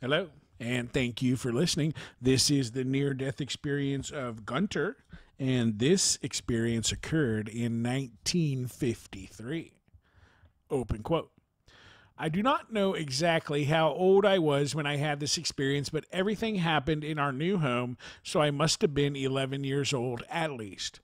Hello, and thank you for listening. This is the near death experience of Guenter, and this experience occurred in 1953. Open quote. I do not know exactly how old I was when I had this experience, but everything happened in our new home, so I must have been 11 years old at least.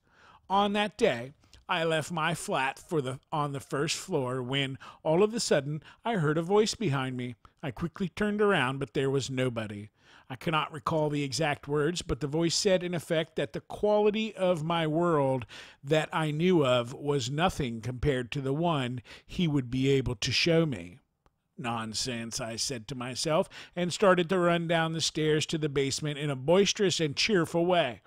On that day, I left my flat on the first floor when all of a sudden I heard a voice behind me. I quickly turned around, but there was nobody. I cannot recall the exact words, but the voice said in effect that the quality of my world that I knew of was nothing compared to the one he would be able to show me. Nonsense, I said to myself, and started to run down the stairs to the basement in a boisterous and cheerful way.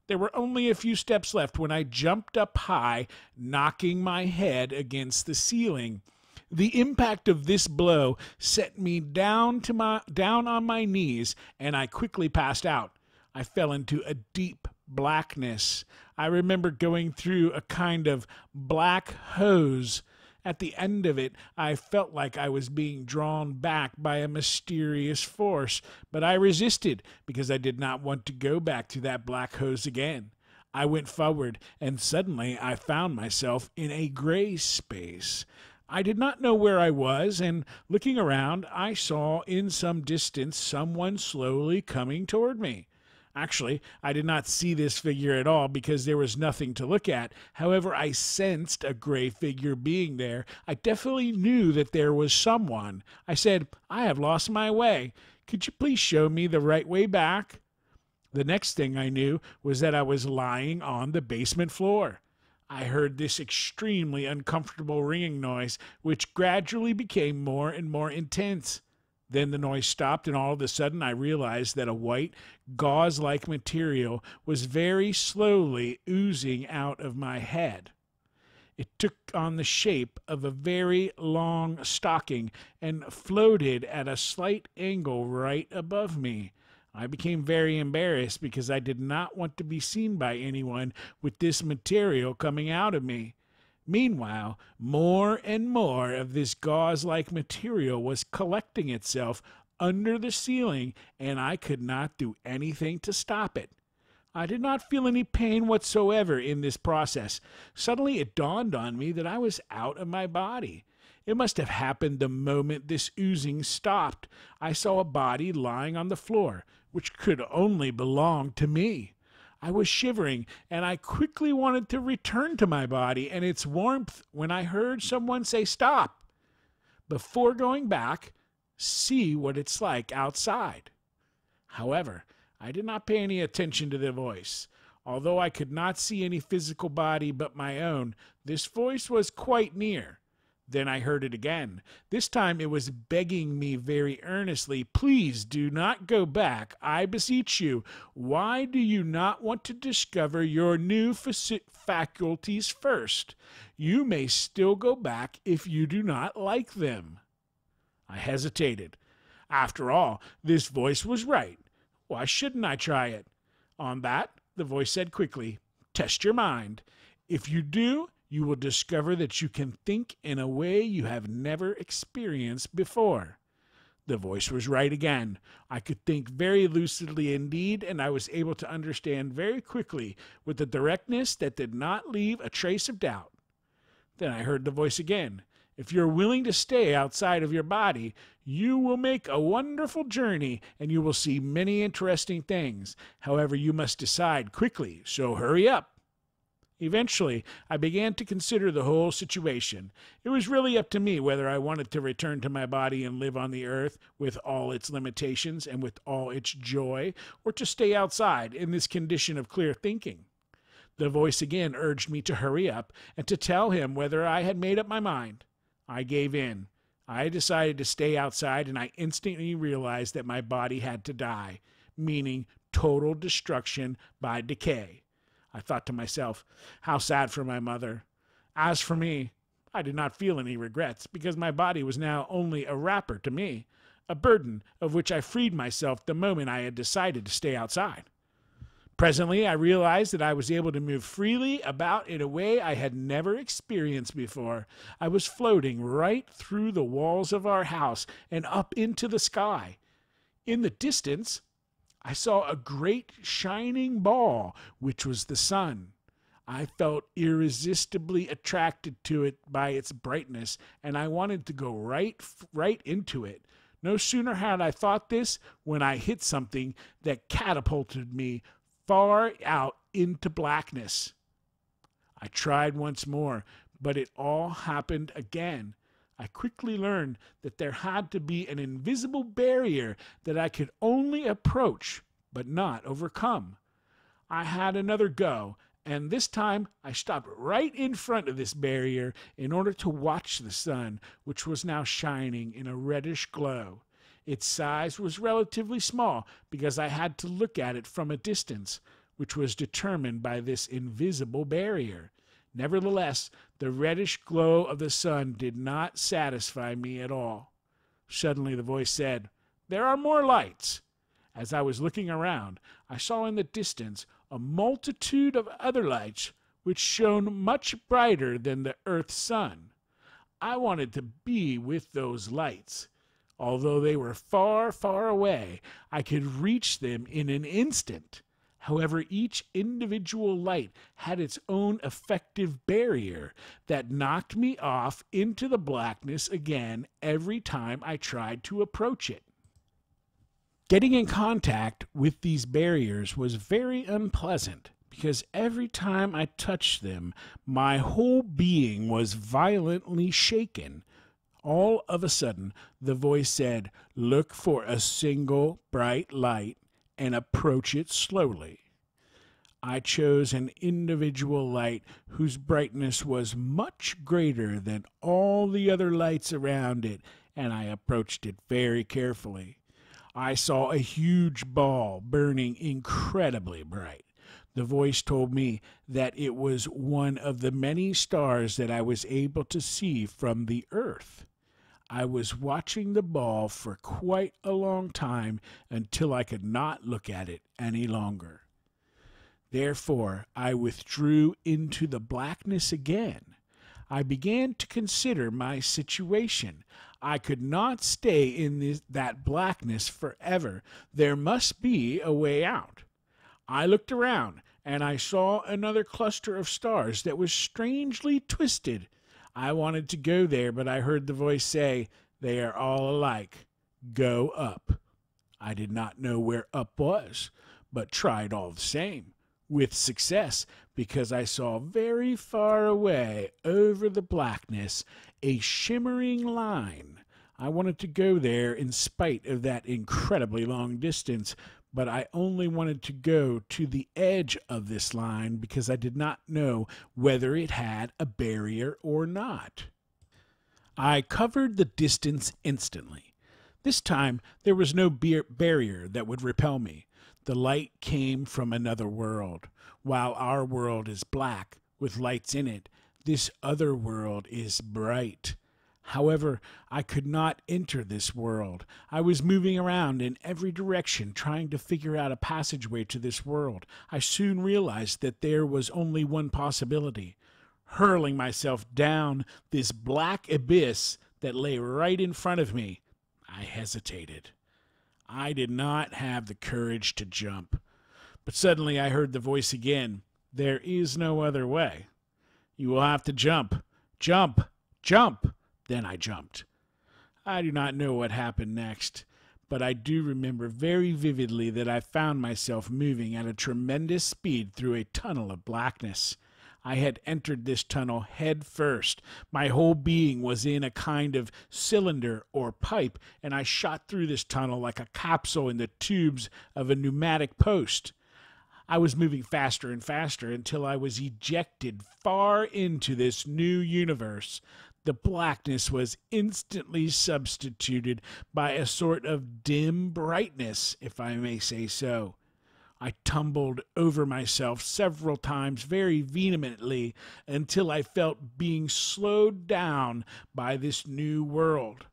There were only a few steps left when I jumped up high, knocking my head against the ceiling. The impact of this blow set me down on my knees, and I quickly passed out. I fell into a deep blackness. I remember going through a kind of black hose. At the end of it, I felt like I was being drawn back by a mysterious force, but I resisted because I did not want to go back to that black hose again. I went forward, and suddenly I found myself in a gray space. I did not know where I was, and looking around, I saw in some distance someone slowly coming toward me. Actually, I did not see this figure at all because there was nothing to look at. However, I sensed a gray figure being there. I definitely knew that there was someone. I said, "I have lost my way. Could you please show me the right way back?" The next thing I knew was that I was lying on the basement floor. I heard this extremely uncomfortable ringing noise, which gradually became more and more intense. Then the noise stopped, and all of a sudden I realized that a white, gauze-like material was very slowly oozing out of my head. It took on the shape of a very long stocking and floated at a slight angle right above me. I became very embarrassed because I did not want to be seen by anyone with this material coming out of me. Meanwhile, more and more of this gauze-like material was collecting itself under the ceiling, and I could not do anything to stop it. I did not feel any pain whatsoever in this process. Suddenly it dawned on me that I was out of my body. It must have happened the moment this oozing stopped. I saw a body lying on the floor, which could only belong to me. I was shivering, and I quickly wanted to return to my body and its warmth when I heard someone say, "Stop!" Before going back, see what it's like outside. However, I did not pay any attention to the voice. Although I could not see any physical body but my own, this voice was quite near. Then I heard it again. This time it was begging me very earnestly, "Please do not go back, I beseech you. Why do you not want to discover your new faculties first? You may still go back if you do not like them." I hesitated. After all, this voice was right. Why shouldn't I try it? On that, the voice said quickly, "Test your mind. If you do, you will discover that you can think in a way you have never experienced before." The voice was right again. I could think very lucidly indeed, and I was able to understand very quickly with a directness that did not leave a trace of doubt. Then I heard the voice again. "If you're willing to stay outside of your body, you will make a wonderful journey, and you will see many interesting things. However, you must decide quickly, so hurry up." Eventually, I began to consider the whole situation. It was really up to me whether I wanted to return to my body and live on the earth with all its limitations and with all its joy, or to stay outside in this condition of clear thinking. The voice again urged me to hurry up and to tell him whether I had made up my mind. I gave in. I decided to stay outside, and I instantly realized that my body had to die, meaning total destruction by decay. I thought to myself, how sad for my mother. As for me, I did not feel any regrets, because my body was now only a wrapper to me, a burden of which I freed myself the moment I had decided to stay outside. Presently, I realized that I was able to move freely about in a way I had never experienced before. I was floating right through the walls of our house and up into the sky. In the distance, I saw a great shining ball, which was the sun. I felt irresistibly attracted to it by its brightness, and I wanted to go right into it. No sooner had I thought this when I hit something that catapulted me far out into blackness. I tried once more, but it all happened again. I quickly learned that there had to be an invisible barrier that I could only approach, but not overcome. I had another go, and this time I stopped right in front of this barrier in order to watch the sun, which was now shining in a reddish glow. Its size was relatively small because I had to look at it from a distance, which was determined by this invisible barrier. Nevertheless, the reddish glow of the sun did not satisfy me at all. Suddenly the voice said, "There are more lights." As I was looking around, I saw in the distance a multitude of other lights which shone much brighter than the earth's sun. I wanted to be with those lights. Although they were far, far away, I could reach them in an instant. However, each individual light had its own effective barrier that knocked me off into the blackness again every time I tried to approach it. Getting in contact with these barriers was very unpleasant because every time I touched them, my whole being was violently shaken. All of a sudden, the voice said, "Look for a single bright light and approach it slowly." I chose an individual light whose brightness was much greater than all the other lights around it, and I approached it very carefully. I saw a huge ball burning incredibly bright. The voice told me that it was one of the many stars that I was able to see from the earth. I was watching the ball for quite a long time until I could not look at it any longer. Therefore, I withdrew into the blackness again. I began to consider my situation. I could not stay in that blackness forever. There must be a way out. I looked around, and I saw another cluster of stars that was strangely twisted. I wanted to go there, but I heard the voice say, "They are all alike. Go up." I did not know where up was, but tried all the same, with success, because I saw very far away over the blackness a shimmering line. I wanted to go there in spite of that incredibly long distance, but I only wanted to go to the edge of this line because I did not know whether it had a barrier or not. I covered the distance instantly. This time there was no barrier that would repel me. The light came from another world. While our world is black, with lights in it, this other world is bright. However, I could not enter this world. I was moving around in every direction, trying to figure out a passageway to this world. I soon realized that there was only one possibility: hurling myself down this black abyss that lay right in front of me. I hesitated. I did not have the courage to jump. But suddenly I heard the voice again. "There is no other way. You will have to jump. Jump! Jump!" Then I jumped. I do not know what happened next, but I do remember very vividly that I found myself moving at a tremendous speed through a tunnel of blackness. I had entered this tunnel head first. My whole being was in a kind of cylinder or pipe, and I shot through this tunnel like a capsule in the tubes of a pneumatic post. I was moving faster and faster until I was ejected far into this new universe. The blackness was instantly substituted by a sort of dim brightness, if I may say so. I tumbled over myself several times very vehemently until I felt being slowed down by this new world.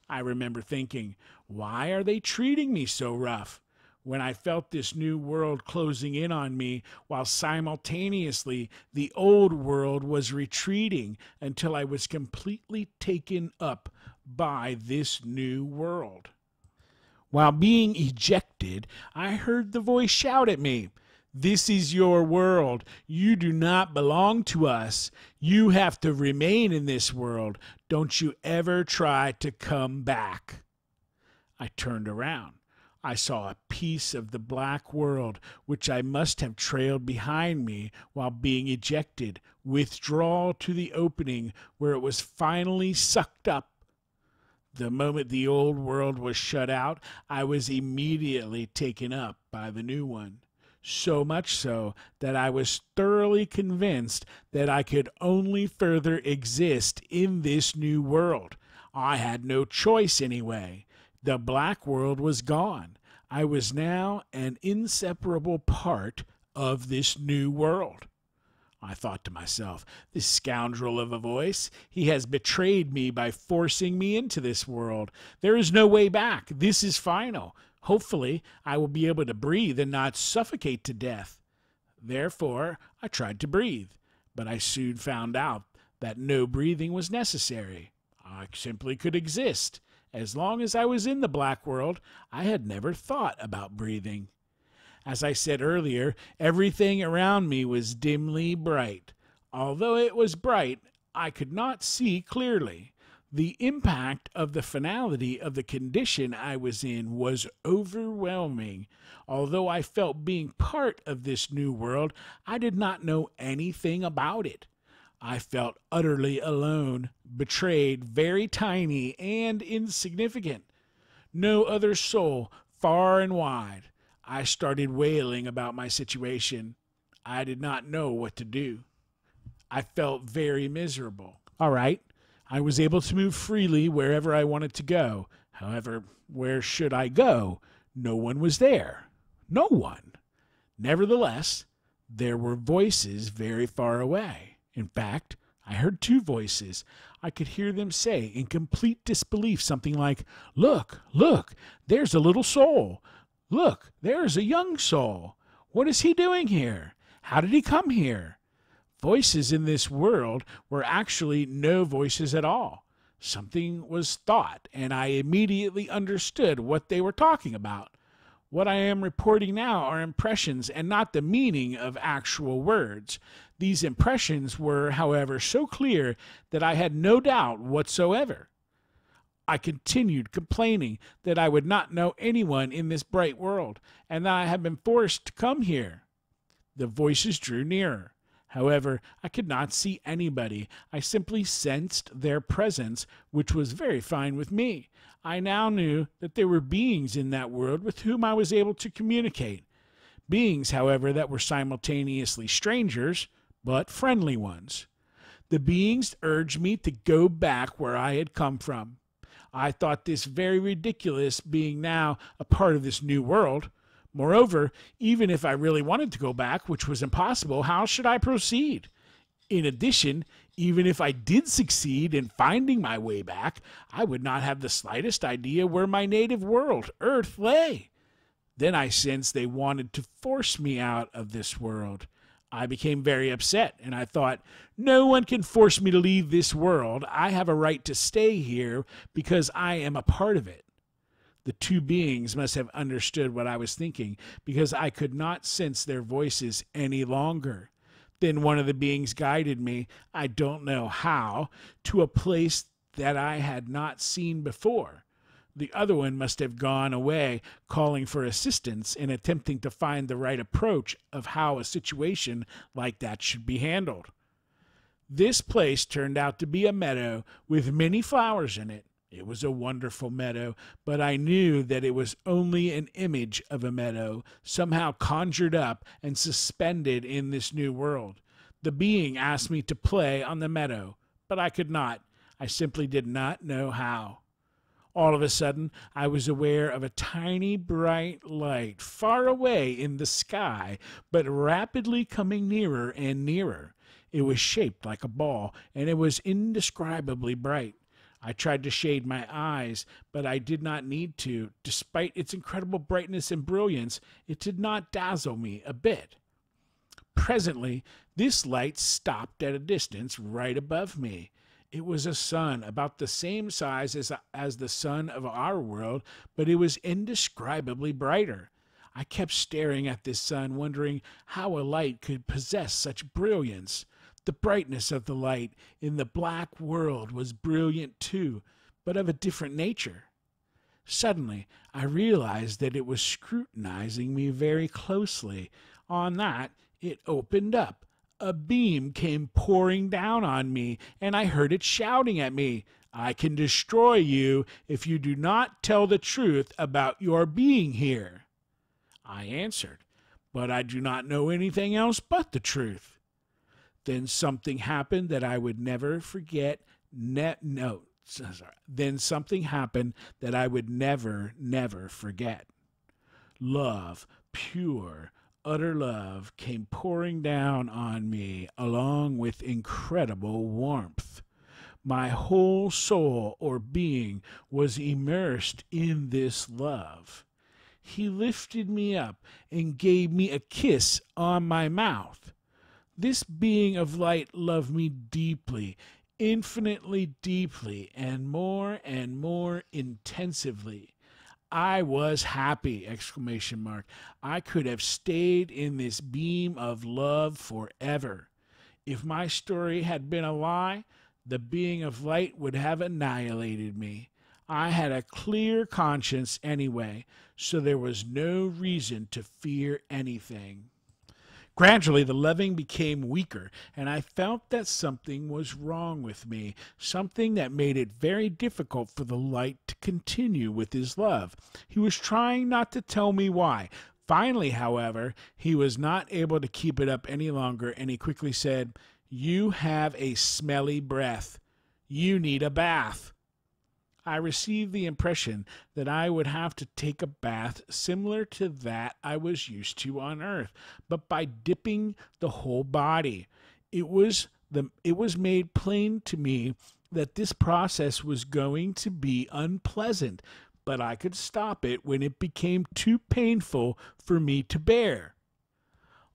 I remember thinking, why are they treating me so rough? When I felt this new world closing in on me, while simultaneously the old world was retreating until I was completely taken up by this new world. While being ejected, I heard the voice shout at me, "This is your world. You do not belong to us. You have to remain in this world. Don't you ever try to come back." I turned around. I saw a piece of the black world, which I must have trailed behind me while being ejected, withdraw to the opening where it was finally sucked up. The moment the old world was shut out, I was immediately taken up by the new one. So much so that I was thoroughly convinced that I could only further exist in this new world. I had no choice anyway. The black world was gone. I was now an inseparable part of this new world. I thought to myself, this scoundrel of a voice, he has betrayed me by forcing me into this world. There is no way back. This is final. Hopefully, I will be able to breathe and not suffocate to death. Therefore, I tried to breathe, but I soon found out that no breathing was necessary. I simply could exist. As long as I was in the black world, I had never thought about breathing. As I said earlier, everything around me was dimly bright. Although it was bright, I could not see clearly. The impact of the finality of the condition I was in was overwhelming. Although I felt being part of this new world, I did not know anything about it. I felt utterly alone, betrayed, very tiny and insignificant. No other soul, far and wide. I started wailing about my situation. I did not know what to do. I felt very miserable. All right, I was able to move freely wherever I wanted to go. However, where should I go? No one was there. No one. Nevertheless, there were voices very far away. In fact, I heard two voices. I could hear them say in complete disbelief something like, "Look, look, there's a little soul. Look, there's a young soul. What is he doing here? How did he come here?" Voices in this world were actually no voices at all. Something was thought, and I immediately understood what they were talking about. What I am reporting now are impressions and not the meaning of actual words. These impressions were, however, so clear that I had no doubt whatsoever. I continued complaining that I would not know anyone in this bright world, and that I had been forced to come here. The voices drew nearer. However, I could not see anybody. I simply sensed their presence, which was very fine with me. I now knew that there were beings in that world with whom I was able to communicate. Beings, however, that were simultaneously strangers, but friendly ones. The beings urged me to go back where I had come from. I thought this very ridiculous, being now a part of this new world. Moreover, even if I really wanted to go back, which was impossible, how should I proceed? In addition, even if I did succeed in finding my way back, I would not have the slightest idea where my native world, Earth, lay. Then I sensed they wanted to force me out of this world. I became very upset, and I thought, no one can force me to leave this world. I have a right to stay here because I am a part of it. The two beings must have understood what I was thinking, because I could not sense their voices any longer. Then one of the beings guided me, I don't know how, to a place that I had not seen before. The other one must have gone away, calling for assistance and attempting to find the right approach of how a situation like that should be handled. This place turned out to be a meadow with many flowers in it. It was a wonderful meadow, but I knew that it was only an image of a meadow, somehow conjured up and suspended in this new world. The being asked me to play on the meadow, but I could not. I simply did not know how. All of a sudden, I was aware of a tiny bright light far away in the sky, but rapidly coming nearer and nearer. It was shaped like a ball, and it was indescribably bright. I tried to shade my eyes, but I did not need to. Despite its incredible brightness and brilliance, it did not dazzle me a bit. Presently, this light stopped at a distance right above me. It was a sun about the same size as the sun of our world, but it was indescribably brighter. I kept staring at this sun, wondering how a light could possess such brilliance. The brightness of the light in the black world was brilliant too, but of a different nature. Suddenly, I realized that it was scrutinizing me very closely. On that, it opened up. A beam came pouring down on me, and I heard it shouting at me, "I can destroy you if you do not tell the truth about your being here." I answered, "But I do not know anything else but the truth." Then something happened that I would never forget. Then something happened that I would never forget. Love, pure, utter love, came pouring down on me along with incredible warmth. My whole soul or being was immersed in this love. He lifted me up and gave me a kiss on my mouth. This being of light loved me deeply, infinitely deeply, and more intensively. I was happy! ! I could have stayed in this beam of love forever. If my story had been a lie, the being of light would have annihilated me. I had a clear conscience anyway, so there was no reason to fear anything. Gradually, the loving became weaker, and I felt that something was wrong with me, something that made it very difficult for the light to continue with his love. He was trying not to tell me why. Finally, however, he was not able to keep it up any longer, and he quickly said, "You have a smelly breath. You need a bath." I received the impression that I would have to take a bath similar to that I was used to on earth, but by dipping the whole body. It was made plain to me that this process was going to be unpleasant, but I could stop it when it became too painful for me to bear.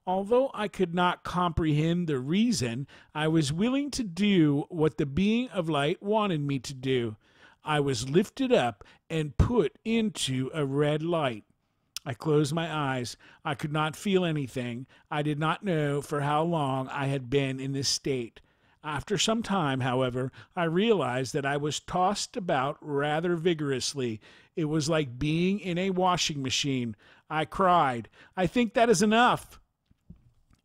Although I could not comprehend the reason, I was willing to do what the being of light wanted me to do. I was lifted up and put into a red light. I closed my eyes. I could not feel anything. I did not know for how long I had been in this state. After some time, however, I realized that I was tossed about rather vigorously. It was like being in a washing machine. I cried, "I think that is enough."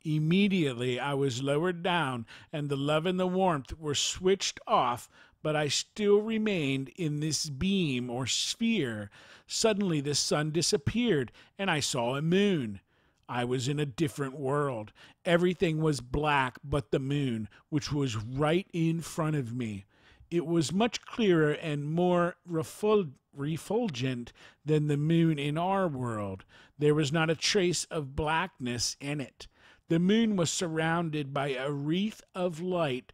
Immediately I was lowered down, and the love and the warmth were switched off, but I still remained in this beam or sphere. Suddenly the sun disappeared, and I saw a moon. I was in a different world. Everything was black but the moon, which was right in front of me. It was much clearer and more refulgent than the moon in our world. There was not a trace of blackness in it. The moon was surrounded by a wreath of light,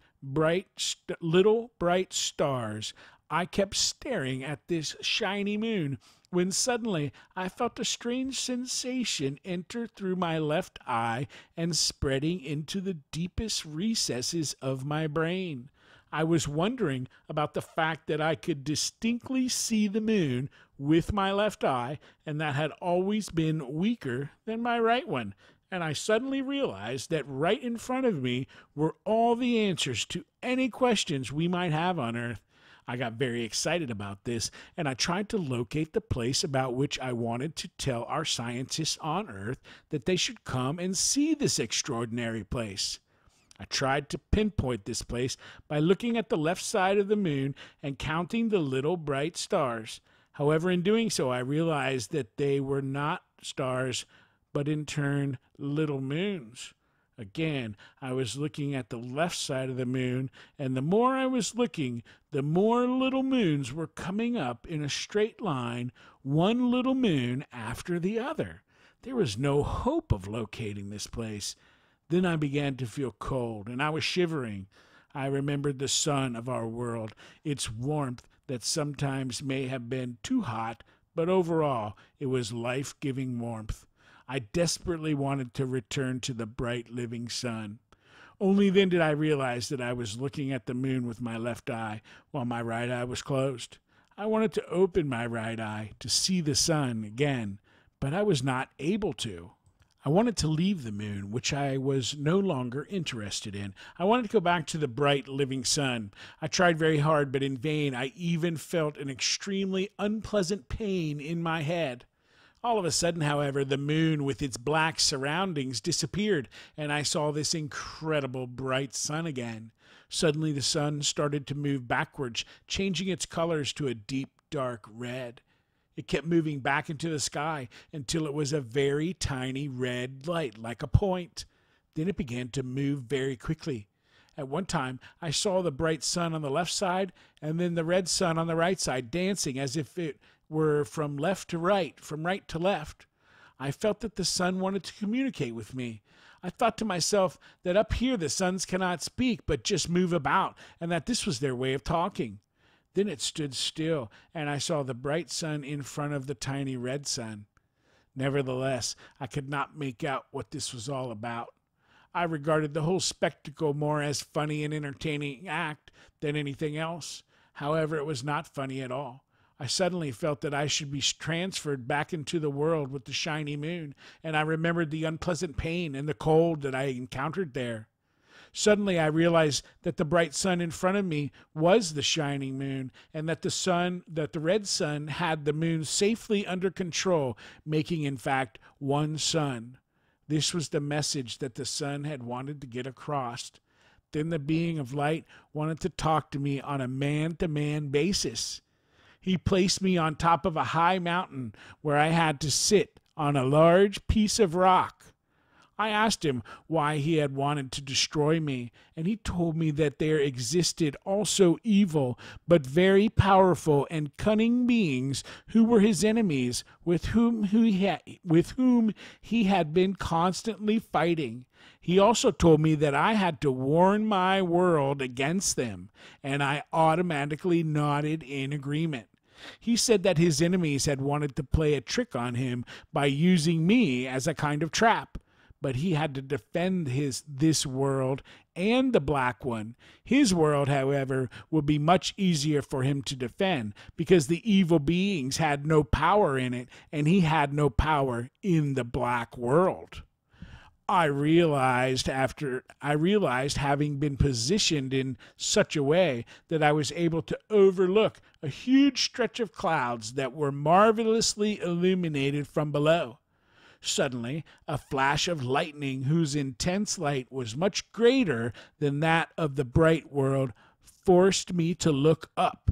little bright stars. I kept staring at this shiny moon when suddenly I felt a strange sensation enter through my left eye and spreading into the deepest recesses of my brain. I was wondering about the fact that I could distinctly see the moon with my left eye, and that had always been weaker than my right one. And I suddenly realized that right in front of me were all the answers to any questions we might have on Earth. I got very excited about this, and I tried to locate the place about which I wanted to tell our scientists on Earth that they should come and see this extraordinary place. I tried to pinpoint this place by looking at the left side of the moon and counting the little bright stars. However, in doing so, I realized that they were not stars, but in turn, little moons. Again, I was looking at the left side of the moon, and the more I was looking, the more little moons were coming up in a straight line, one little moon after the other. There was no hope of locating this place. Then I began to feel cold, and I was shivering. I remembered the sun of our world, its warmth that sometimes may have been too hot, but overall it was life-giving warmth. I desperately wanted to return to the bright living sun. Only then did I realize that I was looking at the moon with my left eye while my right eye was closed. I wanted to open my right eye to see the sun again, but I was not able to. I wanted to leave the moon, which I was no longer interested in. I wanted to go back to the bright, living sun. I tried very hard, but in vain. I even felt an extremely unpleasant pain in my head. All of a sudden, however, the moon with its black surroundings disappeared, and I saw this incredible bright sun again. Suddenly, the sun started to move backwards, changing its colors to a deep, dark red. It kept moving back into the sky until it was a very tiny red light, like a point. Then it began to move very quickly. At one time, I saw the bright sun on the left side and then the red sun on the right side, dancing as if it were from left to right, from right to left. I felt that the sun wanted to communicate with me. I thought to myself that up here the suns cannot speak but just move about, and that this was their way of talking. Then it stood still, and I saw the bright sun in front of the tiny red sun. Nevertheless, I could not make out what this was all about. I regarded the whole spectacle more as funny and entertaining act than anything else. However, it was not funny at all. I suddenly felt that I should be transferred back into the world with the shiny moon, and I remembered the unpleasant pain and the cold that I encountered there. Suddenly I realized that the bright sun in front of me was the shining moon, and that the red sun had the moon safely under control, making in fact one sun. This was the message that the sun had wanted to get across. Then the being of light wanted to talk to me on a man-to-man basis. He placed me on top of a high mountain where I had to sit on a large piece of rock. I asked him why he had wanted to destroy me, and he told me that there existed also evil, but very powerful and cunning beings who were his enemies, with whom he had been constantly fighting. He also told me that I had to warn my world against them, and I automatically nodded in agreement. He said that his enemies had wanted to play a trick on him by using me as a kind of trap. But he had to defend this world and the black one. His world, however, would be much easier for him to defend because the evil beings had no power in it, and he had no power in the black world. I realized having been positioned in such a way that I was able to overlook a huge stretch of clouds that were marvelously illuminated from below. Suddenly, a flash of lightning whose intense light was much greater than that of the bright world forced me to look up.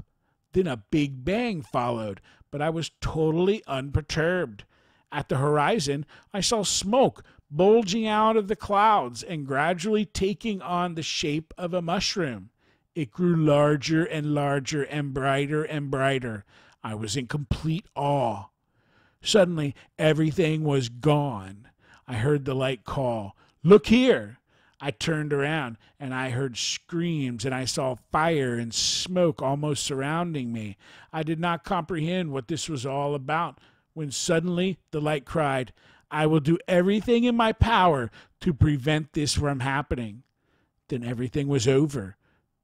Then a big bang followed, but I was totally unperturbed. At the horizon, I saw smoke bulging out of the clouds and gradually taking on the shape of a mushroom. It grew larger and larger and brighter. I was in complete awe. Suddenly, everything was gone. I heard the light call, "Look here!" I turned around, and I heard screams, and I saw fire and smoke almost surrounding me. I did not comprehend what this was all about, when suddenly the light cried, "I will do everything in my power to prevent this from happening." Then everything was over.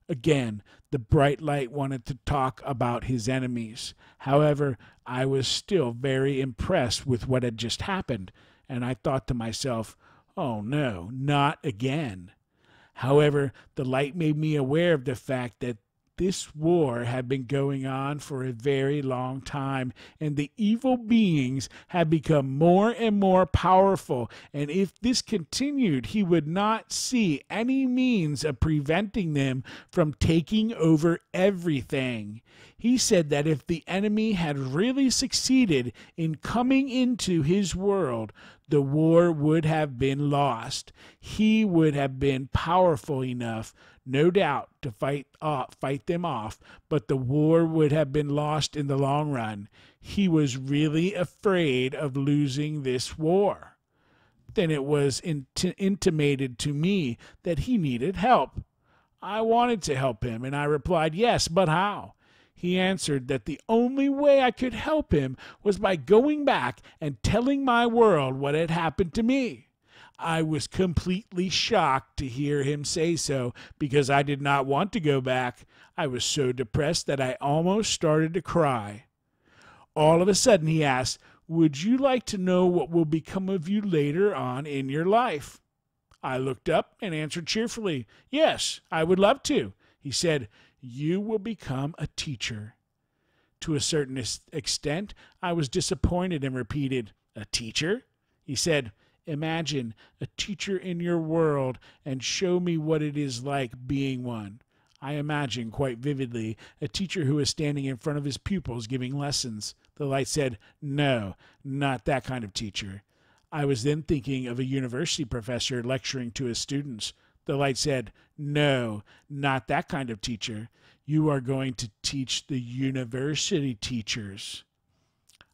Again, the bright light wanted to talk about his enemies. However, I was still very impressed with what had just happened, and I thought to myself, "Oh no, not again." However, the light made me aware of the fact that this war had been going on for a very long time, and the evil beings had become more and more powerful, and if this continued, he would not see any means of preventing them from taking over everything. He said that if the enemy had really succeeded in coming into his world, the war would have been lost. He would have been powerful enough, no doubt, to fight them off, but the war would have been lost in the long run. He was really afraid of losing this war. Then it was intimated to me that he needed help. I wanted to help him, and I replied, "Yes, but how?" He answered that the only way I could help him was by going back and telling my world what had happened to me. I was completely shocked to hear him say so because I did not want to go back. I was so depressed that I almost started to cry. All of a sudden he asked, "Would you like to know what will become of you later on in your life?" I looked up and answered cheerfully, "Yes, I would love to." He said, "You will become a teacher." To a certain extent, I was disappointed and repeated, "A teacher?" He said, "Imagine a teacher in your world and show me what it is like being one." I imagined quite vividly a teacher who was standing in front of his pupils giving lessons. The light said, "No, not that kind of teacher." I was then thinking of a university professor lecturing to his students. The light said, "No, not that kind of teacher. You are going to teach the university teachers."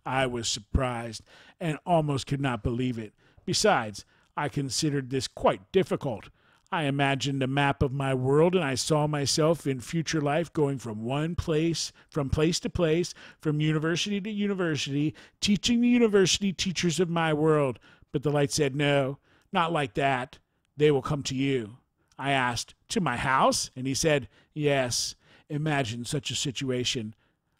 I was surprised and almost could not believe it. Besides, I considered this quite difficult. I imagined a map of my world, and I saw myself in future life going from place to place, from university to university, teaching the university teachers of my world. But the light said, "No, not like that. They will come to you." I asked, "To my house?" And he said, "Yes. Imagine such a situation."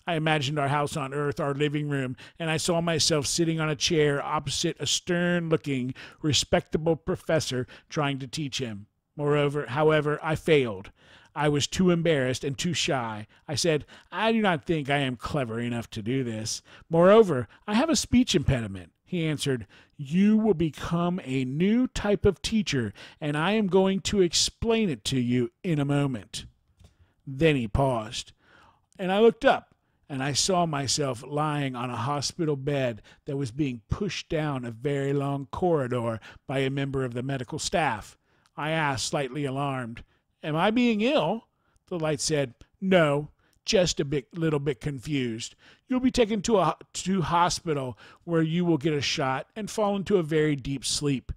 I imagined our house on earth, our living room, and I saw myself sitting on a chair opposite a stern-looking, respectable professor trying to teach him. However, I failed. I was too embarrassed and too shy. I said, "I do not think I am clever enough to do this. Moreover, I have a speech impediment." He answered, "You will become a new type of teacher, and I am going to explain it to you in a moment." Then he paused, and I looked up, and I saw myself lying on a hospital bed that was being pushed down a very long corridor by a member of the medical staff. I asked, slightly alarmed, "Am I being ill?" The light said, "No, just a little bit confused. You'll be taken to hospital where you will get a shot and fall into a very deep sleep."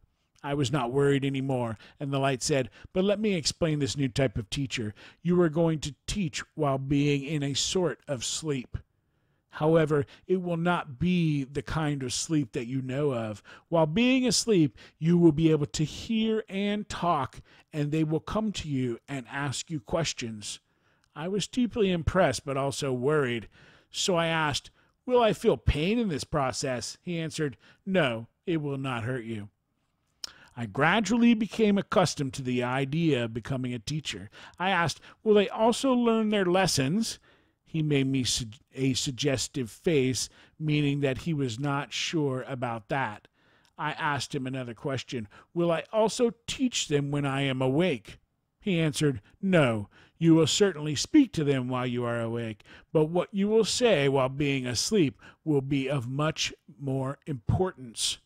I was not worried anymore, and the light said, "But let me explain this new type of teacher. You are going to teach while being in a sort of sleep. However, it will not be the kind of sleep that you know of. While being asleep, you will be able to hear and talk, and they will come to you and ask you questions." I was deeply impressed, but also worried. So I asked, "Will I feel pain in this process?" He answered, "No, it will not hurt you." I gradually became accustomed to the idea of becoming a teacher. I asked, "Will they also learn their lessons?" He made me a suggestive face, meaning that he was not sure about that. I asked him another question. "Will I also teach them when I am awake?" He answered, "No, you will certainly speak to them while you are awake, but what you will say while being asleep will be of much more importance."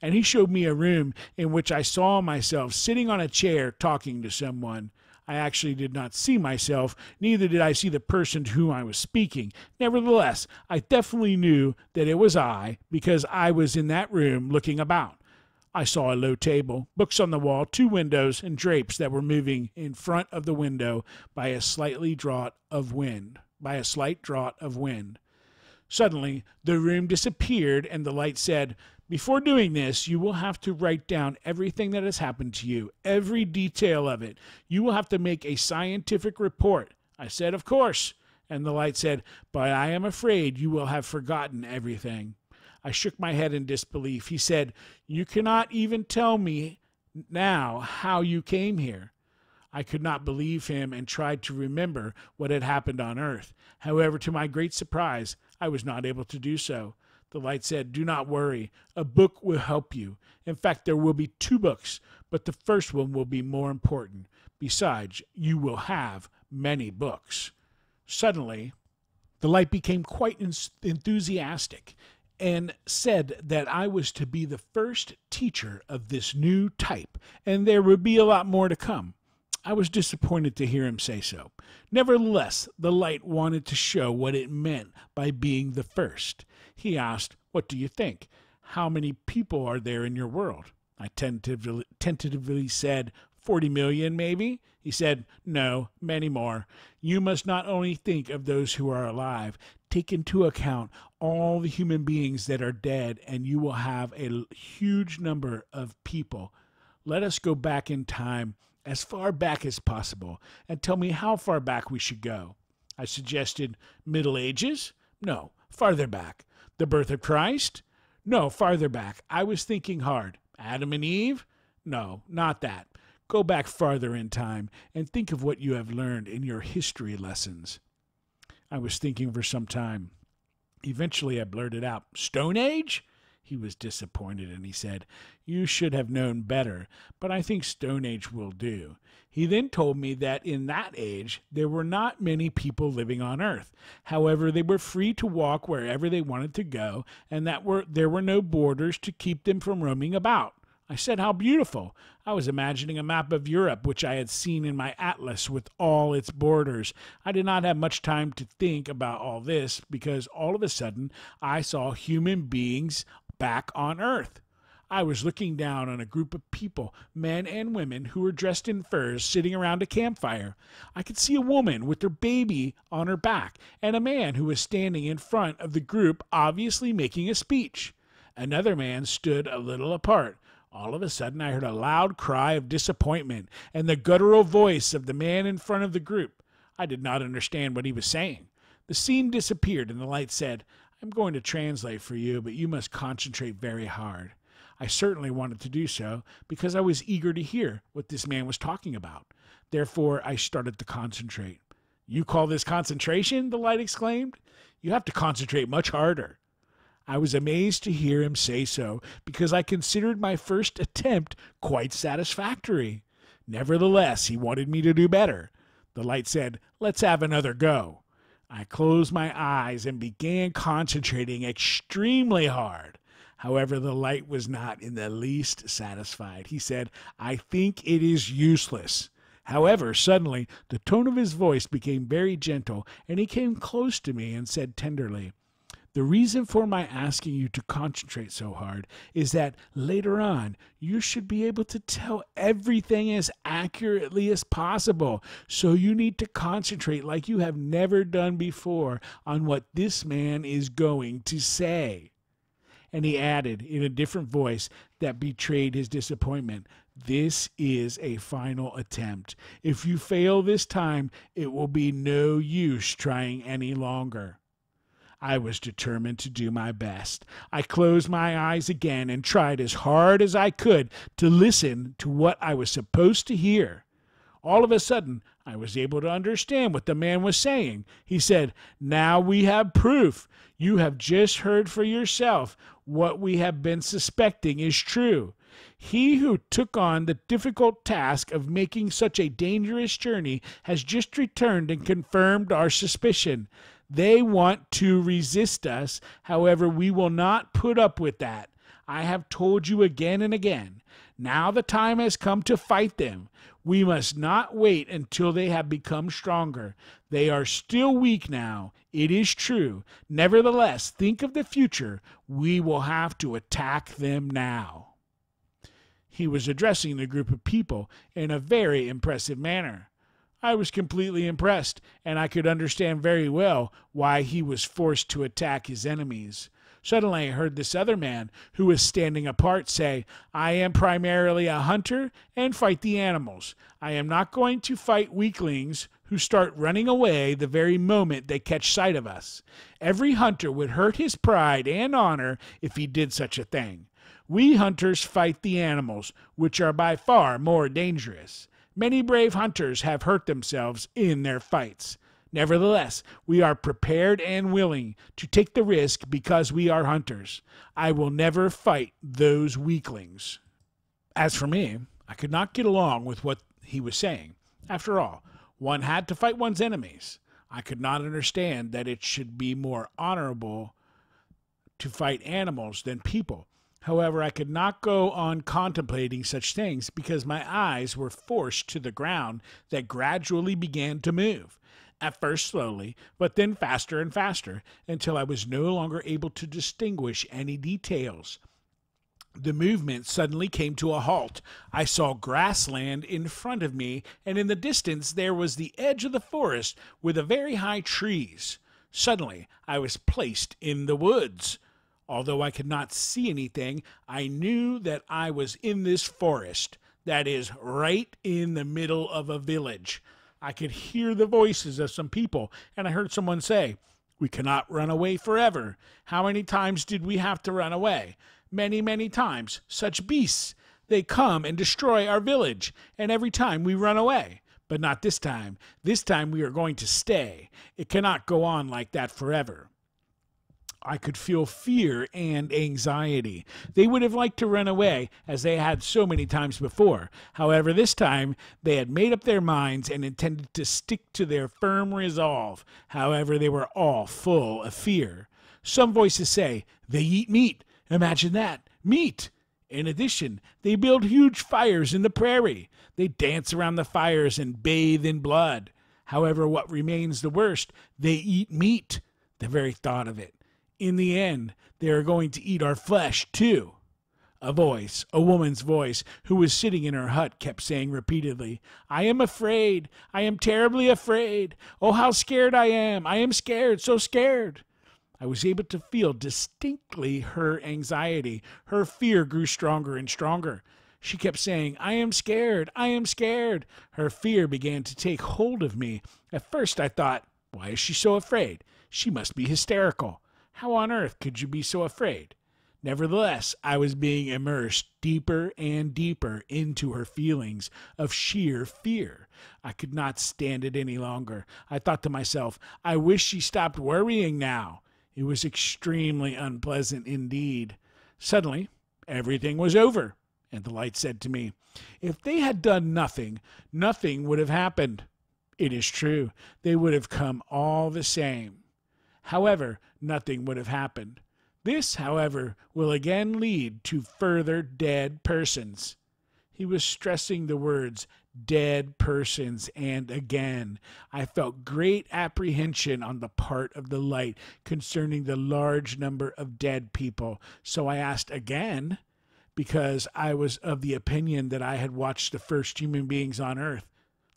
And he showed me a room in which I saw myself sitting on a chair talking to someone. I actually did not see myself, neither did I see the person to whom I was speaking. Nevertheless, I definitely knew that it was I, because I was in that room looking about. I saw a low table, books on the wall, 2 windows, and drapes that were moving in front of the window by a slight draught of wind. Suddenly, the room disappeared, and the light said, "Before doing this, you will have to write down everything that has happened to you, every detail of it. You will have to make a scientific report." I said, "Of course." And the light said, "But I am afraid you will have forgotten everything." I shook my head in disbelief. He said, "You cannot even tell me now how you came here." I could not believe him and tried to remember what had happened on earth. However, to my great surprise, I was not able to do so. The light said, "Do not worry. A book will help you. In fact, there will be 2 books, but the first one will be more important. Besides, you will have many books." Suddenly, the light became quite enthusiastic and said that I was to be the first teacher of this new type, and there would be a lot more to come. I was disappointed to hear him say so. Nevertheless, the light wanted to show what it meant by being the first. He asked, "What do you think? How many people are there in your world?" I tentatively said, 40 million, maybe? He said, "No, many more. You must not only think of those who are alive, take into account all the human beings that are dead, and you will have a huge number of people Let us go back in time as far back as possible and tell me how far back we should go. I suggested Middle Ages? No, farther back. The birth of Christ? No, farther back. I was thinking hard. Adam and Eve? No, not that. Go back farther in time and think of what you have learned in your history lessons. I was thinking for some time. Eventually I blurted out, Stone Age? He was disappointed and he said, You should have known better, but I think Stone Age will do. He then told me that in that age there were not many people living on Earth. However, they were free to walk wherever they wanted to go, and that there were no borders to keep them from roaming about. I said, How beautiful. I was imagining a map of Europe, which I had seen in my atlas with all its borders. I did not have much time to think about all this because all of a sudden I saw human beings back on Earth. I was looking down on a group of people, men and women, who were dressed in furs sitting around a campfire. I could see a woman with her baby on her back and a man who was standing in front of the group, obviously making a speech. Another man stood a little apart. All of a sudden, I heard a loud cry of disappointment and the guttural voice of the man in front of the group. I did not understand what he was saying. The scene disappeared and the light said, I'm going to translate for you, but you must concentrate very hard. I certainly wanted to do so because I was eager to hear what this man was talking about. Therefore, I started to concentrate. You call this concentration? The light exclaimed. You have to concentrate much harder. I was amazed to hear him say so because I considered my first attempt quite satisfactory. Nevertheless, he wanted me to do better. The light said, Let's have another go. I closed my eyes and began concentrating extremely hard. However, the light was not in the least satisfied. He said, I think it is useless. However, suddenly, the tone of his voice became very gentle, and he came close to me and said tenderly, The reason for my asking you to concentrate so hard is that later on you should be able to tell everything as accurately as possible. So you need to concentrate like you have never done before on what this man is going to say. And he added in a different voice that betrayed his disappointment, This is a final attempt. If you fail this time, it will be no use trying any longer. I was determined to do my best. I closed my eyes again and tried as hard as I could to listen to what I was supposed to hear. All of a sudden, I was able to understand what the man was saying. He said, Now we have proof. You have just heard for yourself. What we have been suspecting is true. He who took on the difficult task of making such a dangerous journey has just returned and confirmed our suspicion. They want to resist us. However, we will not put up with that. I have told you again and again. Now the time has come to fight them. We must not wait until they have become stronger. They are still weak now. It is true. Nevertheless, think of the future. We will have to attack them now. He was addressing the group of people in a very impressive manner. I was completely impressed, and I could understand very well why he was forced to attack his enemies. Suddenly I heard this other man, who was standing apart, say, I am primarily a hunter and fight the animals. I am not going to fight weaklings who start running away the very moment they catch sight of us. Every hunter would hurt his pride and honor if he did such a thing. We hunters fight the animals, which are by far more dangerous. Many brave hunters have hurt themselves in their fights. Nevertheless, we are prepared and willing to take the risk because we are hunters. I will never fight those weaklings. As for me, I could not get along with what he was saying. After all, one had to fight one's enemies. I could not understand that it should be more honorable to fight animals than people. However, I could not go on contemplating such things because my eyes were forced to the ground that gradually began to move. At first slowly, but then faster and faster, until I was no longer able to distinguish any details. The movement suddenly came to a halt. I saw grassland in front of me, and in the distance there was the edge of the forest with the very high trees. Suddenly I was placed in the woods. Although I could not see anything, I knew that I was in this forest. that is right in the middle of a village. I could hear the voices of some people, and I heard someone say, "We cannot run away forever. How many times did we have to run away? Many, many times. Such beasts. They come and destroy our village, and every time we run away. But not this time. This time we are going to stay. It cannot go on like that forever." I could feel fear and anxiety. They would have liked to run away, as they had so many times before. However, this time they had made up their minds and intended to stick to their firm resolve. However, they were all full of fear. Some voices say, "They eat meat. Imagine that. Meat!" In addition, they build huge fires in the prairie. They dance around the fires and bathe in blood. However, what remains the worst, they eat meat. The very thought of it. In the end, they are going to eat our flesh, too. A voice, a woman's voice, who was sitting in her hut, kept saying repeatedly, "I am afraid. I am terribly afraid. Oh, how scared I am. I am scared, so scared." I was able to feel distinctly her anxiety. Her fear grew stronger and stronger. She kept saying, "I am scared. I am scared." Her fear began to take hold of me. At first I thought, why is she so afraid? She must be hysterical. How on earth could you be so afraid? Nevertheless, I was being immersed deeper and deeper into her feelings of sheer fear. I could not stand it any longer. I thought to myself, I wish she stopped worrying now. It was extremely unpleasant indeed. Suddenly, everything was over, and the light said to me, "If they had done nothing, nothing would have happened. It is true, they would have come all the same. However, nothing would have happened. This, however, will again lead to further dead persons." He was stressing the words dead persons, and again I felt great apprehension on the part of the light concerning the large number of dead people. So I asked again, because I was of the opinion that I had watched the first human beings on earth.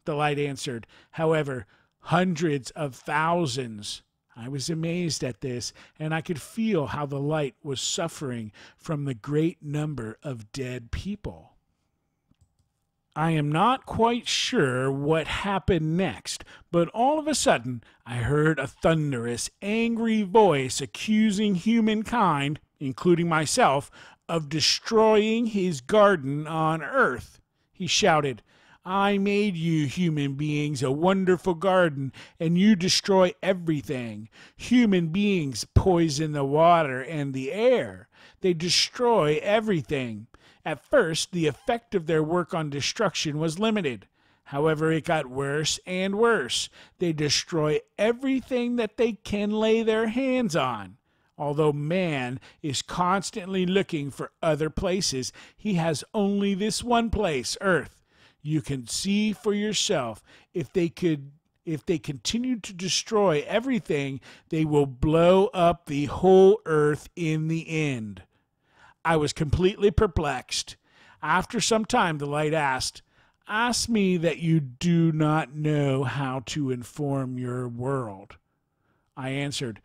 The light answered, "However, hundreds of thousands." I was amazed at this, and I could feel how the light was suffering from the great number of dead people. I am not quite sure what happened next, but all of a sudden I heard a thunderous, angry voice accusing humankind, including myself, of destroying his garden on earth. He shouted, "I made you human beings a wonderful garden, and you destroy everything. Human beings poison the water and the air. They destroy everything." At first, the effect of their work on destruction was limited. However, it got worse and worse. They destroy everything that they can lay their hands on. Although man is constantly looking for other places, he has only this one place, Earth. You can see for yourself, if they continue to destroy everything, they will blow up the whole earth in the end. I was completely perplexed. After some time, the light asked, "Ask me that you do not know how to inform your world." I answered,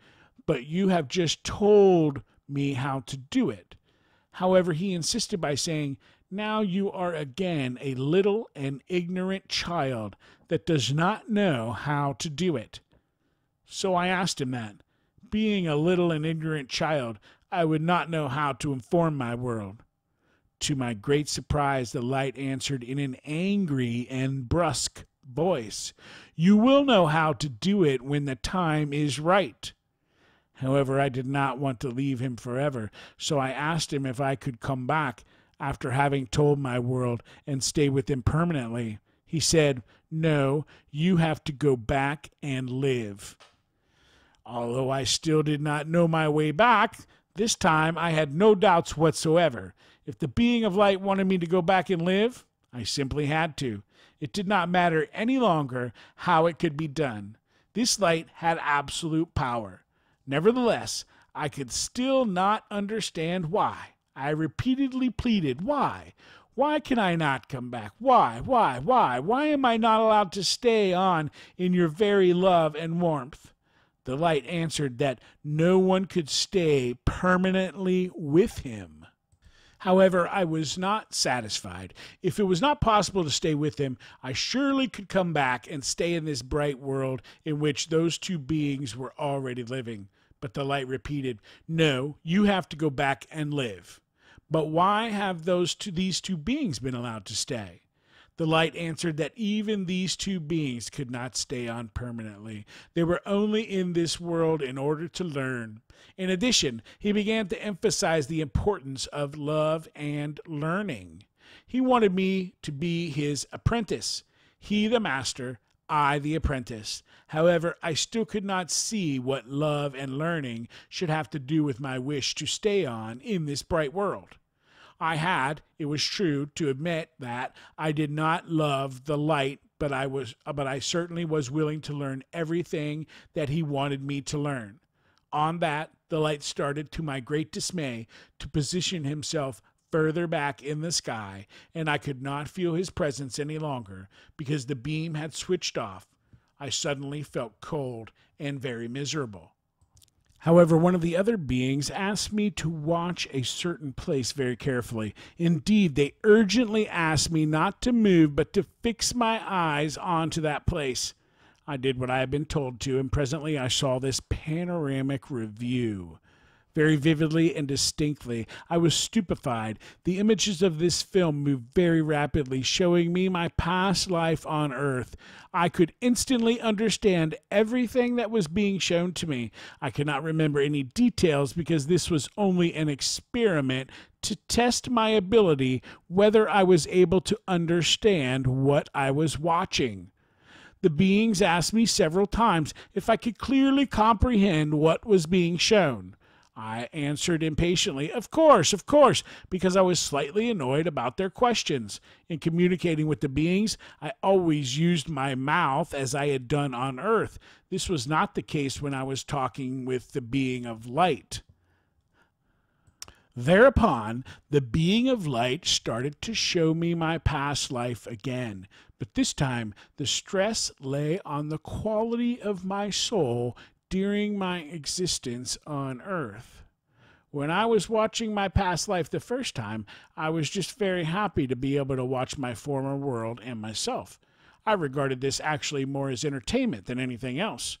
"But you have just told me how to do it." However, he insisted by saying, "Now you are again a little and ignorant child that does not know how to do it." So I asked him that, being a little and ignorant child, I would not know how to inform my world. To my great surprise, the light answered in an angry and brusque voice, "You will know how to do it when the time is right." However, I did not want to leave him forever, so I asked him if I could come back after having told my world and stay with him permanently. He said, "No, you have to go back and live." Although I still did not know my way back, this time I had no doubts whatsoever. If the being of light wanted me to go back and live, I simply had to. It did not matter any longer how it could be done. This light had absolute power. Nevertheless, I could still not understand why. I repeatedly pleaded, "Why? Why can I not come back? Why? Why am I not allowed to stay on in your very love and warmth?" The light answered that no one could stay permanently with him. However, I was not satisfied. If it was not possible to stay with him, I surely could come back and stay in this bright world in which those two beings were already living. But the light repeated, "No, you have to go back and live." But why have these two beings been allowed to stay? The light answered that even these two beings could not stay on permanently. They were only in this world in order to learn. In addition, he began to emphasize the importance of love and learning. He wanted me to be his apprentice, he the master, I the apprentice. However, I still could not see what love and learning should have to do with my wish to stay on in this bright world. I had, it was true, to admit that I did not love the light, but I certainly was willing to learn everything that he wanted me to learn. On that, the light started, to my great dismay, to position himself further back in the sky, and I could not feel his presence any longer because the beam had switched off. I suddenly felt cold and very miserable. However, one of the other beings asked me to watch a certain place very carefully. Indeed, they urgently asked me not to move, but to fix my eyes onto that place. I did what I had been told to, and presently I saw this panoramic review. Very vividly and distinctly, I was stupefied. The images of this film moved very rapidly, showing me my past life on Earth. I could instantly understand everything that was being shown to me. I could not remember any details because this was only an experiment to test my ability whether I was able to understand what I was watching. The beings asked me several times if I could clearly comprehend what was being shown. I answered impatiently, of course, because I was slightly annoyed about their questions. In communicating with the beings, I always used my mouth as I had done on Earth. This was not the case when I was talking with the being of light. Thereupon, the being of light started to show me my past life again, but this time the stress lay on the quality of my soul during my existence on Earth. When I was watching my past life the first time, I was just very happy to be able to watch my former world and myself. I regarded this actually more as entertainment than anything else.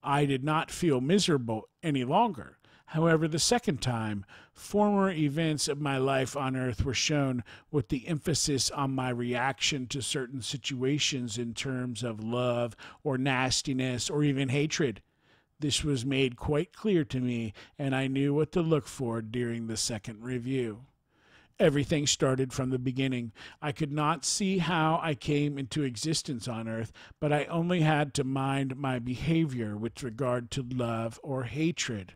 I did not feel miserable any longer. However, the second time, former events of my life on Earth were shown with the emphasis on my reaction to certain situations in terms of love or nastiness or even hatred. This was made quite clear to me, and I knew what to look for during the second review. Everything started from the beginning. I could not see how I came into existence on Earth, but I only had to mind my behavior with regard to love or hatred.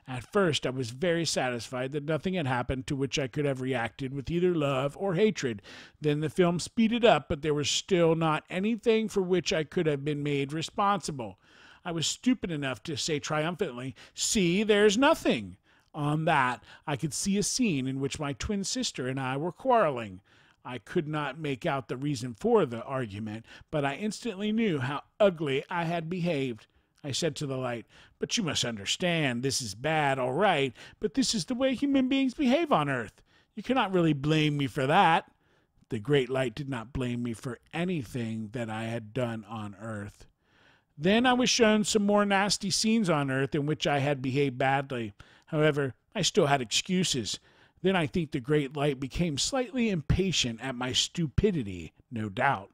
At first, I was very satisfied that nothing had happened to which I could have reacted with either love or hatred. Then the film speeded up, but there was still not anything for which I could have been made responsible. I was stupid enough to say triumphantly, "See, there's nothing." On that, I could see a scene in which my twin sister and I were quarreling. I could not make out the reason for the argument, but I instantly knew how ugly I had behaved. I said to the light, "But you must understand, this is bad, all right, but this is the way human beings behave on Earth. You cannot really blame me for that." The great light did not blame me for anything that I had done on Earth. Then I was shown some more nasty scenes on Earth in which I had behaved badly. However, I still had excuses. Then I think the great light became slightly impatient at my stupidity, no doubt.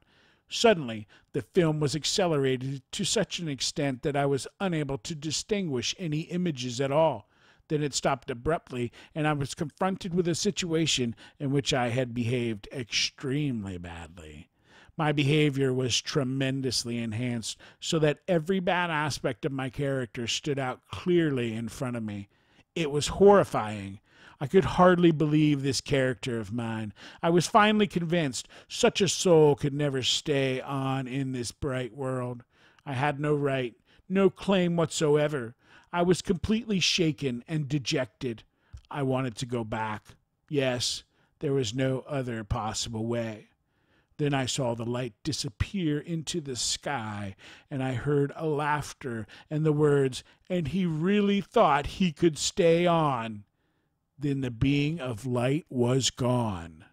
Suddenly, the film was accelerated to such an extent that I was unable to distinguish any images at all. Then it stopped abruptly, and I was confronted with a situation in which I had behaved extremely badly. My behavior was tremendously enhanced, so that every bad aspect of my character stood out clearly in front of me. It was horrifying. I could hardly believe this character of mine. I was finally convinced such a soul could never stay on in this bright world. I had no right, no claim whatsoever. I was completely shaken and dejected. I wanted to go back. Yes, there was no other possible way. Then I saw the light disappear into the sky, and I heard a laughter and the words, "And he really thought he could stay on." Then the being of light was gone.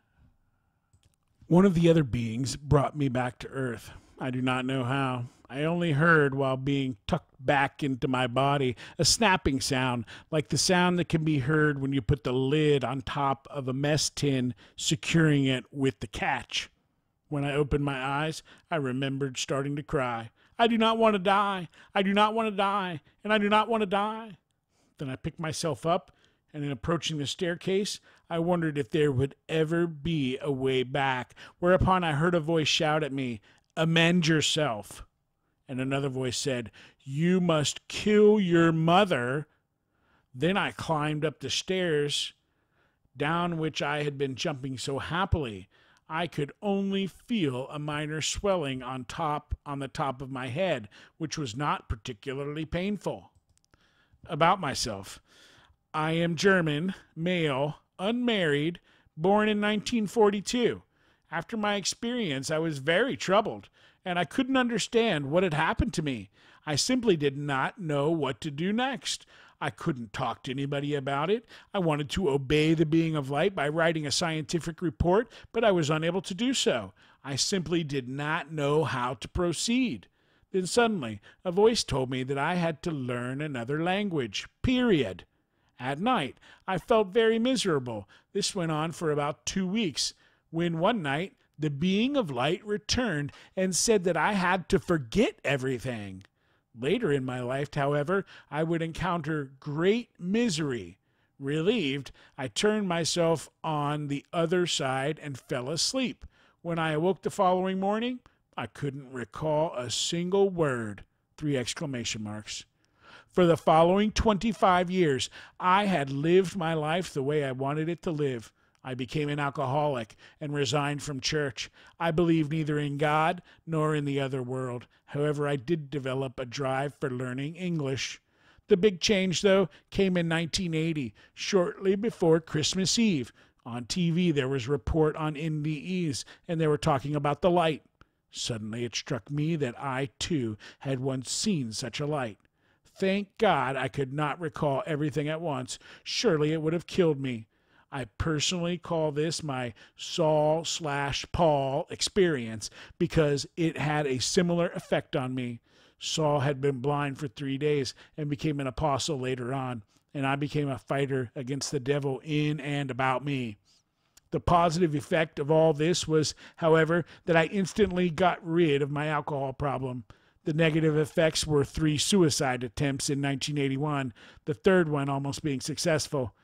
One of the other beings brought me back to earth. I do not know how. I only heard, while being tucked back into my body, a snapping sound, like the sound that can be heard when you put the lid on top of a mess tin, securing it with the catch. When I opened my eyes, I remembered starting to cry. I do not want to die. I do not want to die. And I do not want to die. Then I picked myself up, and in approaching the staircase, I wondered if there would ever be a way back, whereupon I heard a voice shout at me, "Amend yourself." And another voice said, "You must kill your mother." Then I climbed up the stairs, down which I had been jumping so happily. I could only feel a minor swelling on the top of my head, which was not particularly painful. About myself. I am German, male, unmarried, born in 1942. After my experience, I was very troubled, and I couldn't understand what had happened to me. I simply did not know what to do next. I couldn't talk to anybody about it. I wanted to obey the being of light by writing a scientific report, but I was unable to do so. I simply did not know how to proceed. Then suddenly, a voice told me that I had to learn another language, period. At night, I felt very miserable. This went on for about 2 weeks, when one night, the being of light returned and said that I had to forget everything. Later in my life, however, I would encounter great misery. Relieved, I turned myself on the other side and fell asleep. When I awoke the following morning, I couldn't recall a single word. 3 exclamation marks. For the following 25 years, I had lived my life the way I wanted it to live. I became an alcoholic and resigned from church. I believed neither in God nor in the other world. However, I did develop a drive for learning English. The big change, though, came in 1980, shortly before Christmas Eve. On TV, there was a report on NDEs, and they were talking about the light. Suddenly, it struck me that I, too, had once seen such a light. Thank God I could not recall everything at once. Surely it would have killed me. I personally call this my Saul/Paul experience because it had a similar effect on me. Saul had been blind for 3 days and became an apostle later on, and I became a fighter against the devil in and about me. The positive effect of all this was, however, that I instantly got rid of my alcohol problem. The negative effects were 3 suicide attempts in 1981, the third one almost being successful.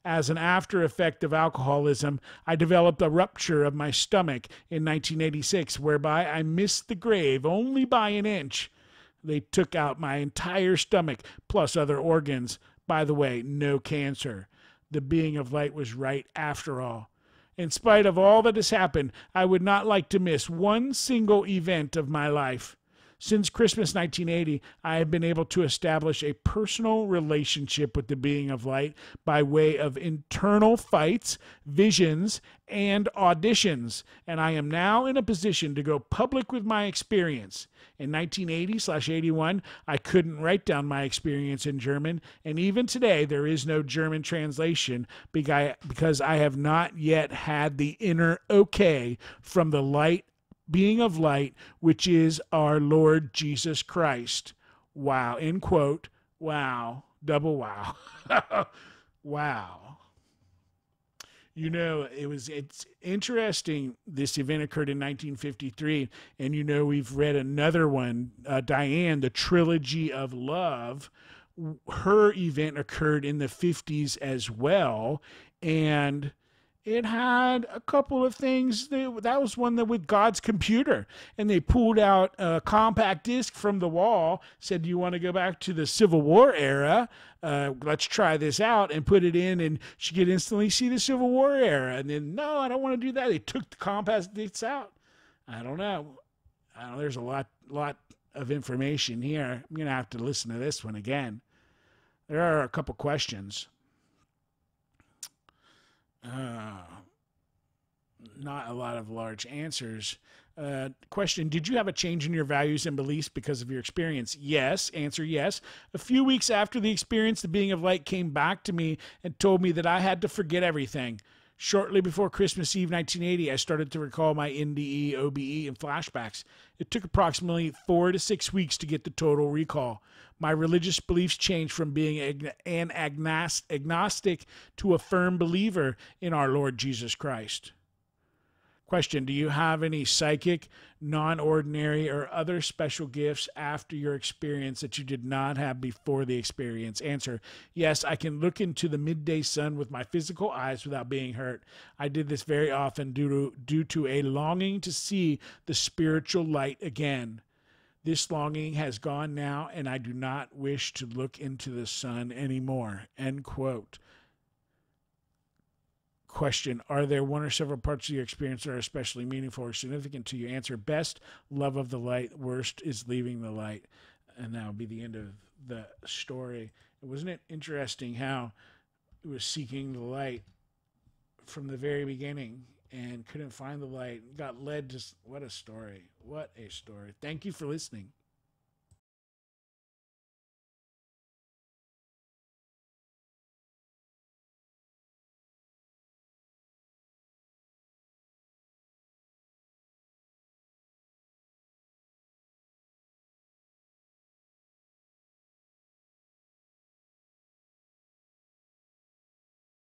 As an after effect of alcoholism, I developed a rupture of my stomach in 1986, whereby I missed the grave only by an inch. They took out my entire stomach, plus other organs. By the way, no cancer. The being of light was right after all. In spite of all that has happened, I would not like to miss one single event of my life. Since Christmas 1980, I have been able to establish a personal relationship with the being of light by way of internal fights, visions, and auditions, and I am now in a position to go public with my experience. In 1980/81, I couldn't write down my experience in German, and even today there is no German translation because I have not yet had the inner okay from the light being of light, which is our Lord Jesus Christ. Wow. End quote. Wow. Double wow. Wow. You know, it's interesting. This event occurred in 1953, and you know, we've read another one, Diane, the Trilogy of Love. Her event occurred in the 50s as well, and it had a couple of things. That was one that with God's computer. And they pulled out a compact disc from the wall, said, "Do you want to go back to the Civil War era? Let's try this out," and put it in, and she could instantly see the Civil War era. And then, no, I don't want to do that. They took the compact discs out. I don't know. There's a lot of information here. I'm going to have to listen to this one again. There are a couple questions. Not a lot of large answers. Question, did you have a change in your values and beliefs because of your experience? Yes. Answer, yes. A few weeks after the experience, the being of light came back to me and told me that I had to forget everything. Shortly before Christmas Eve 1980, I started to recall my NDE, OBE, and flashbacks. It took approximately 4 to 6 weeks to get the total recall. My religious beliefs changed from being an agnostic to a firm believer in our Lord Jesus Christ. Question, do you have any psychic, non-ordinary, or other special gifts after your experience that you did not have before the experience? Answer, yes, I can look into the midday sun with my physical eyes without being hurt. I did this very often due to a longing to see the spiritual light again. This longing has gone now, and I do not wish to look into the sun anymore. End quote. Question, are there one or several parts of your experience that are especially meaningful or significant to you? Answer, best, love of the light. Worst is leaving the light. And that would be the end of the story. Wasn't it interesting how it was seeking the light from the very beginning and couldn't find the light, got led to, what a story. What a story. Thank you for listening.